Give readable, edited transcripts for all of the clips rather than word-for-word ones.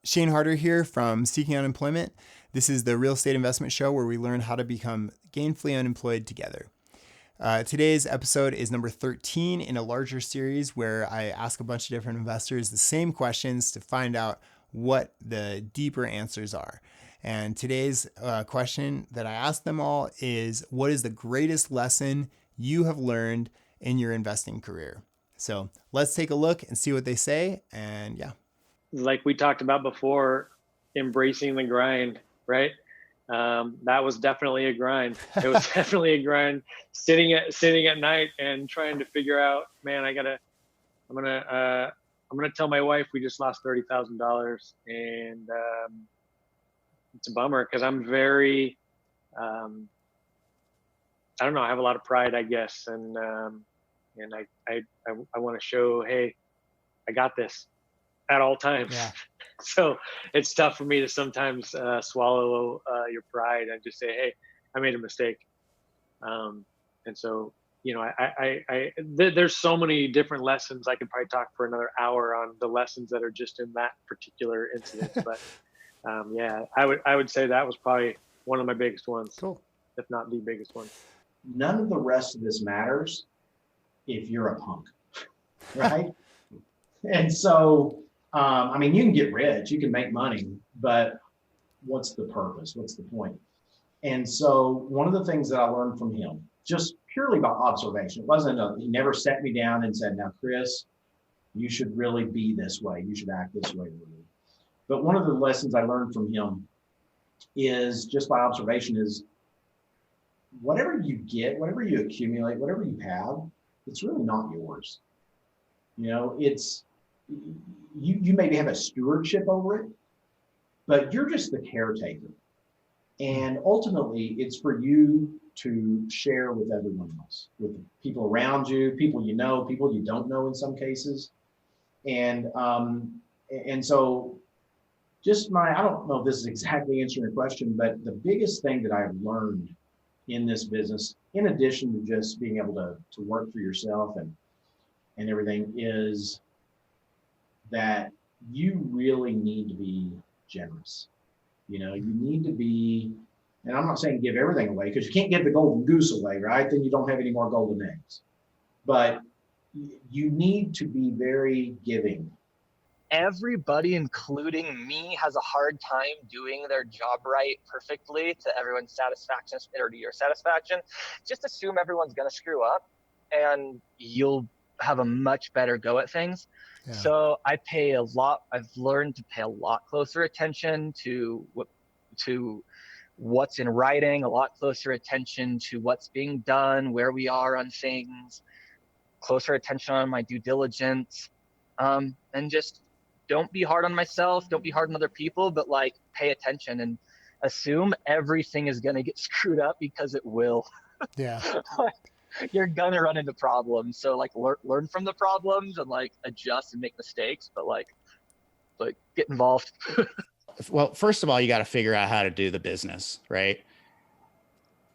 Shane Harder here from Seeking Unemployment. This is the real estate investment show where we learn how to become gainfully unemployed together. Today's episode is number 13 in a larger series where I ask a bunch of different investors the same questions to find out what the deeper answers are. And today's question that I asked them all is, what is the greatest lesson you have learned in your investing career? So let's take a look and see what they say. And yeah. Like we talked about before, embracing the grind, right? That was definitely a grind. It was definitely a grind. Sitting at night and trying to figure out, man, I'm gonna tell my wife we just lost $30,000, and it's a bummer because I'm very, I don't know, I have a lot of pride, I guess, and I want to show, hey, I got this at all times. Yeah. So it's tough for me to sometimes swallow your pride and just say, hey, I made a mistake. And so, there's so many different lessons. I could probably talk for another hour on the lessons that are just in that particular incident. But I would say that was probably one of my biggest ones, Cool. if not the biggest one. None of the rest of this matters if you're a punk, right? And so, you can get rich, you can make money, but what's the purpose? What's the point? And so one of the things that I learned from him, just purely by observation, he never sat me down and said, now, Chris, you should really be this way. You should act this way. But one of the lessons I learned from him is just by observation is whatever you get, whatever you accumulate, whatever you have, it's really not yours. You maybe have a stewardship over it, but you're just the caretaker. And ultimately, it's for you to share with everyone else, with the people around you, people you know, people you don't know in some cases. And so I don't know if this is exactly answering your question, but the biggest thing that I've learned in this business, in addition to just being able to work for yourself and everything, is that you really need to be generous. You need to be, and I'm not saying give everything away, because you can't give the golden goose away, right? Then you don't have any more golden eggs. But you need to be very giving. Everybody, including me, has a hard time doing their job right perfectly to everyone's satisfaction or to your satisfaction. Just assume everyone's going to screw up and you'll have a much better go at things. Yeah. So I've learned to pay a lot closer attention to what's in writing, a lot closer attention to what's being done, where we are on things, closer attention on my due diligence, and just don't be hard on myself, don't be hard on other people, but pay attention and assume everything is going to get screwed up, because it will. Yeah. You're gonna run into problems, so learn from the problems and adjust and make mistakes, but get involved. Well, first of all, you got to figure out how to do the business, right?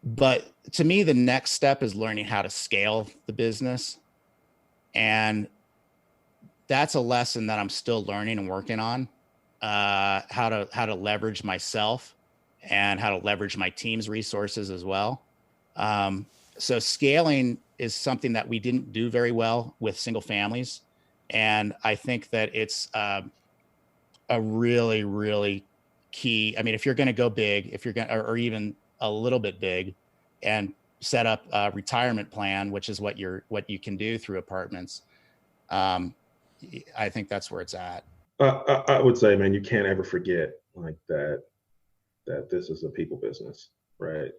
But to me, the next step is learning how to scale the business, and that's a lesson that I'm still learning and working on. How to leverage myself and how to leverage my team's resources as well. So scaling is something that we didn't do very well with single families. And I think that it's a really, really key. If you're going to go big, or even a little bit big, and set up a retirement plan, which is what you can do through apartments, I think that's where it's at. I would say, man, you can't ever forget that this is a people business, right?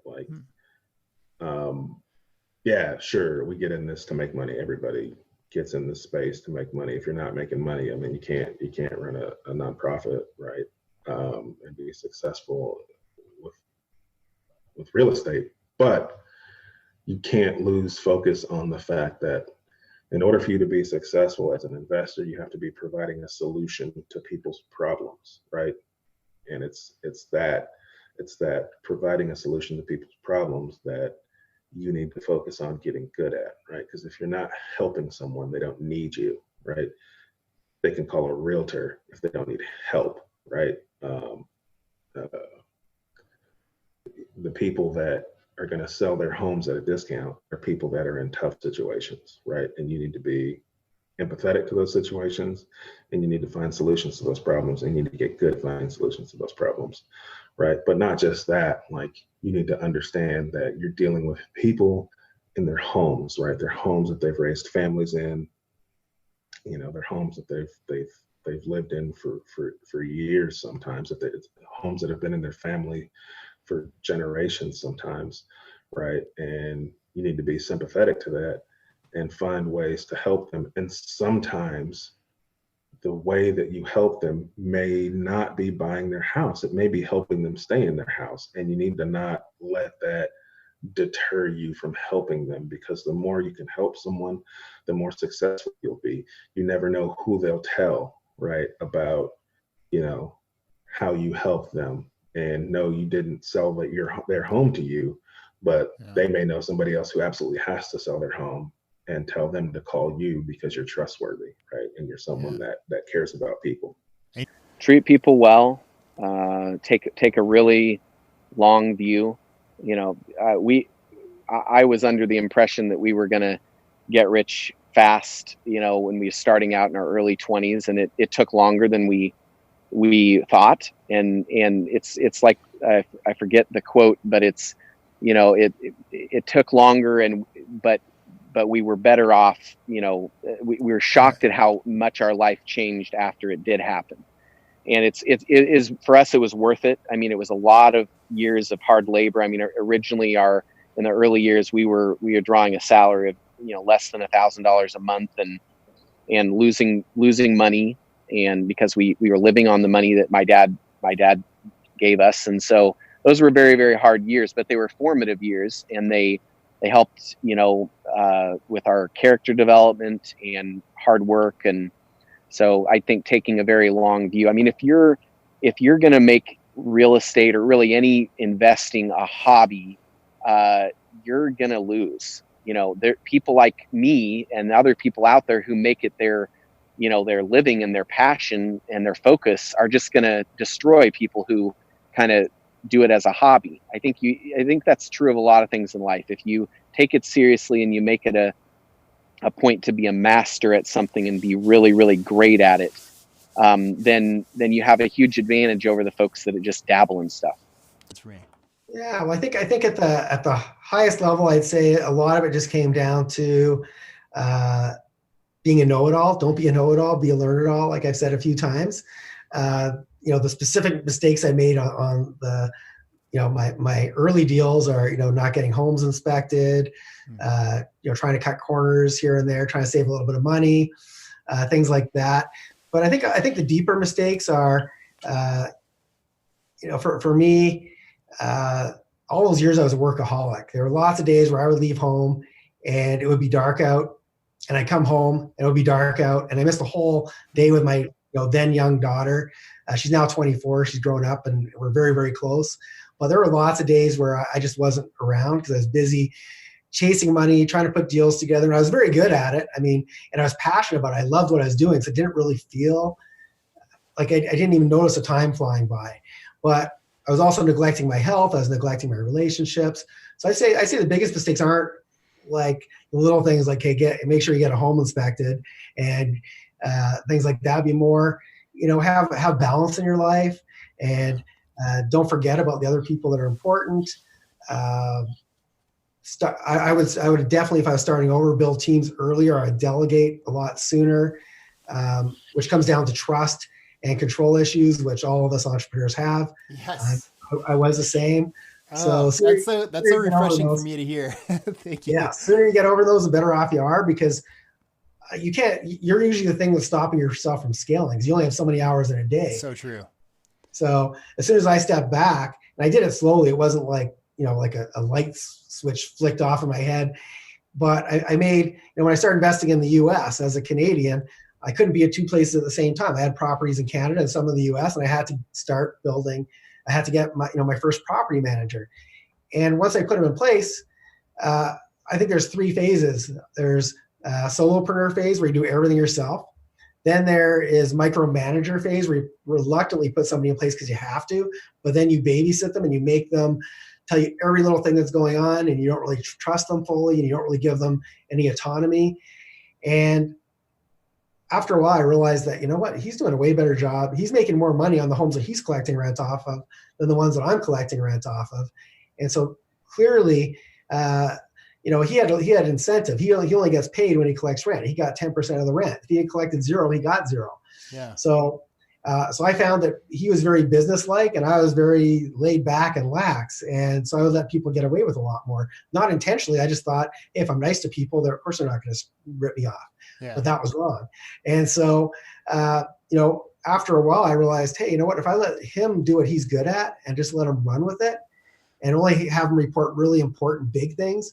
Yeah, sure, we get in this to make money. Everybody gets in this space to make money. If you're not making money, you can't run a nonprofit, right? And be successful with real estate. But you can't lose focus on the fact that in order for you to be successful as an investor, you have to be providing a solution to people's problems, right? And it's that providing a solution to people's problems that you need to focus on getting good at, right? Because if you're not helping someone, they don't need you, right? They can call a realtor if they don't need help, right? Uh, the people that are going to sell their homes at a discount are people that are in tough situations, right? And you need to be empathetic to those situations, and you need to find solutions to those problems, and you need to get good at finding solutions to those problems, right? But not just that, like, you need to understand that you're dealing with people in their homes, right? Their homes that they've raised families in, you know, their homes that they've lived in for years, sometimes, that homes that have been in their family for generations sometimes, right? And you need to be sympathetic to that and find ways to help them. And sometimes the way that you help them may not be buying their house. It may be helping them stay in their house. And you need to not let that deter you from helping them, because the more you can help someone, the more successful you'll be. You never know who they'll tell, right, about, you know, how you help them. And no, you didn't sell their home to you, but they may know somebody else who absolutely has to sell their home, and tell them to call you because you're trustworthy, right? And you're someone that cares about people. Treat people well. Take a really long view. You know, I was under the impression that we were going to get rich fast, you know, when we were starting out in our early 20s, and it took longer than we thought. And it's like, I forget the quote, but it's, you know, it took longer, but we were better off. You know, we were shocked at how much our life changed after it did happen. And it is, for us, it was worth it. I mean, it was a lot of years of hard labor. I mean, originally in the early years, we were drawing a salary of, you know, less than $1,000 a month, and losing money. And because we were living on the money that my dad gave us. And so those were very, very hard years, but they were formative years, and they helped, you know, with our character development and hard work. And so I think taking a very long view. I mean, if you're going to make real estate or really any investing a hobby, you're going to lose. You know, there people like me and other people out there who make it their living and their passion and their focus are just going to destroy people who kind of do it as a hobby. I think that's true of a lot of things in life. If you take it seriously and you make it a point to be a master at something and be really, really great at it, then you have a huge advantage over the folks that just dabble in stuff. That's right. Yeah, well, I think at the highest level, I'd say a lot of it just came down to being a know-it-all. Don't be a know-it-all, be a learn-it-all, like I've said a few times. You know, the specific mistakes I made on the, you know, my early deals are, you know, not getting homes inspected, you know, trying to cut corners here and there, trying to save a little bit of money, things like that. But I think the deeper mistakes are, you know, for me, all those years I was a workaholic. There were lots of days where I would leave home and it would be dark out, and I'd come home and it would be dark out, and I missed a whole day with my, you know, then young daughter. She's now 24. She's grown up, and we're very, very close. But there were lots of days where I just wasn't around because I was busy chasing money, trying to put deals together. And I was very good at it. I mean, and I was passionate about it. I loved what I was doing. So it didn't really feel like I didn't even notice the time flying by. But I was also neglecting my health. I was neglecting my relationships. So I say the biggest mistakes aren't like the little things like, hey, make sure you get a home inspected and things like that. Be more, you know, have balance in your life, and don't forget about the other people that are important. I would definitely, if I was starting over, build teams earlier. I'd delegate a lot sooner, which comes down to trust and control issues, which all of us entrepreneurs have. Yes. I was the same. Oh, so that's so refreshing for me to hear. Thank you. Yeah, sooner you get over those, the better off you are, because you're usually the thing that's stopping yourself from scaling, because you only have so many hours in a day. So true. So as soon as I stepped back, and I did it slowly, it wasn't like, you know, like a light switch flicked off in my head. But I made, you know, when I started investing in the US as a Canadian, I couldn't be at two places at the same time. I had properties in Canada and some in the US, and I had to start building. I had to get my first property manager. And once I put him in place, I think there's three phases. There's a solopreneur phase where you do everything yourself. Then there is micromanager phase where you reluctantly put somebody in place because you have to, but then you babysit them and you make them tell you every little thing that's going on, and you don't really trust them fully, and you don't really give them any autonomy. And after a while, I realized that, you know what, he's doing a way better job. He's making more money on the homes that he's collecting rent off of than the ones that I'm collecting rent off of. And so clearly, he had incentive. He only gets paid when he collects rent. He got 10% of the rent. If he had collected zero, he got zero. Yeah. So I found that he was very businesslike, and I was very laid back and lax. And so I would let people get away with a lot more. Not intentionally. I just thought, hey, if I'm nice to people, of course they're not going to rip me off. Yeah. But that was wrong. And so, after a while, I realized, hey, you know what? If I let him do what he's good at and just let him run with it and only have him report really important, big things,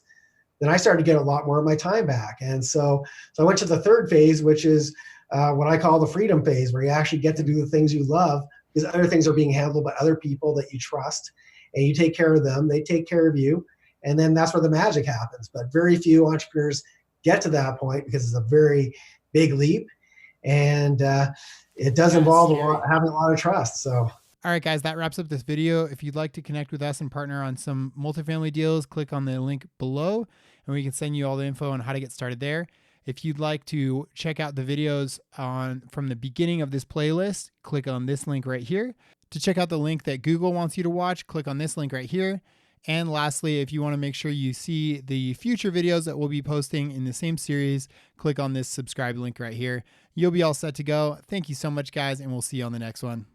then I started to get a lot more of my time back. And so I went to the third phase, which is what I call the freedom phase, where you actually get to do the things you love because other things are being handled by other people that you trust, and you take care of them. They take care of you. And then that's where the magic happens. But very few entrepreneurs get to that point because it's a very big leap. And it does involve having a lot of trust. So. All right, guys, that wraps up this video. If you'd like to connect with us and partner on some multifamily deals, click on the link below and we can send you all the info on how to get started there. If you'd like to check out the videos from the beginning of this playlist, click on this link right here. To check out the link that Google wants you to watch, click on this link right here. And lastly, if you want to make sure you see the future videos that we'll be posting in the same series, click on this subscribe link right here. You'll be all set to go. Thank you so much, guys, and we'll see you on the next one.